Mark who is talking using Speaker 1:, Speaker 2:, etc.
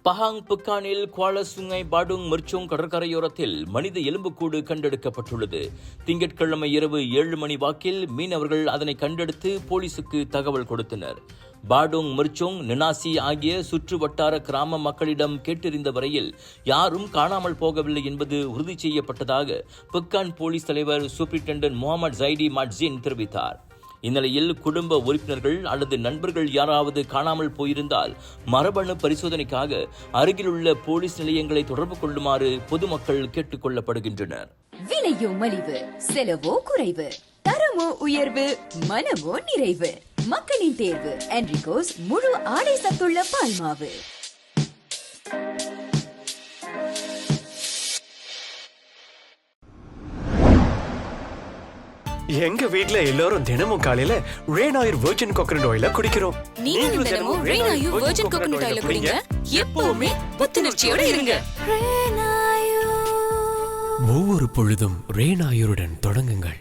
Speaker 1: Pahang புக்கானில் குவாலசுங்கை பாடுங் மிர்ச்சுங் கடற்கரையோரத்தில் மனித எலும்புக்கூடு கண்டெடுக்கப்பட்டுள்ளது. திங்கட்கிழமை இரவு 7 மணி வாக்கில் மீனவர்கள் அதனை கண்டெடுத்து போலீசுக்கு தகவல் கொடுத்தனர். பாடுங் மிர்ச்சுங் நினாசி ஆகிய சுற்று வட்டார கிராம மக்களிடம் கேட்டறிந்த வரையில் யாரும் காணாமல் போகவில்லை என்பது உறுதி செய்யப்பட்டதாக புக்கான் போலீஸ் தலைவர் சூப்பரிண்டென்டன்ட் முகமது ஜைடி மாட்ஜின் தெரிவித்தார். இந்நிலையில் குடும்ப உறுப்பினர்கள் அல்லது நண்பர்கள் யாராவது காணாமல் போயிருந்தால் மரபணு பரிசோதனைக்காக அருகிலுள்ள போலீஸ் நிலையங்களை தொடர்பு கொள்ளுமாறு பொதுமக்கள் கேட்டுக் கொள்ளப்படுகின்றனர்.
Speaker 2: விலையோ மலிவு, செலவோ குறைவு, தரமோ உயர்வு, மனமோ நிறைவு. மக்களின் தேர்வு என்ரிகோஸ் முழு ஆடை சத்துள்ள பால்மாவு.
Speaker 3: எங்க வீட்ல எல்லாரும் தினமும் காலையில ரெயின் ஆயில் வெர்ஜின் கோகனட் ஆயில குடிக்கிறோம்.
Speaker 4: நீங்களும் தினமும் ரெயின் ஆயில் வெர்ஜின் கோகனட் ஆயில குடிங்க. எப்பவுமே புத்துணர்ச்சியோட இருங்க.
Speaker 5: ஒவ்வொரு பொழுதும் ரெயின் ஆயிலுடன் தொடங்குங்கள்.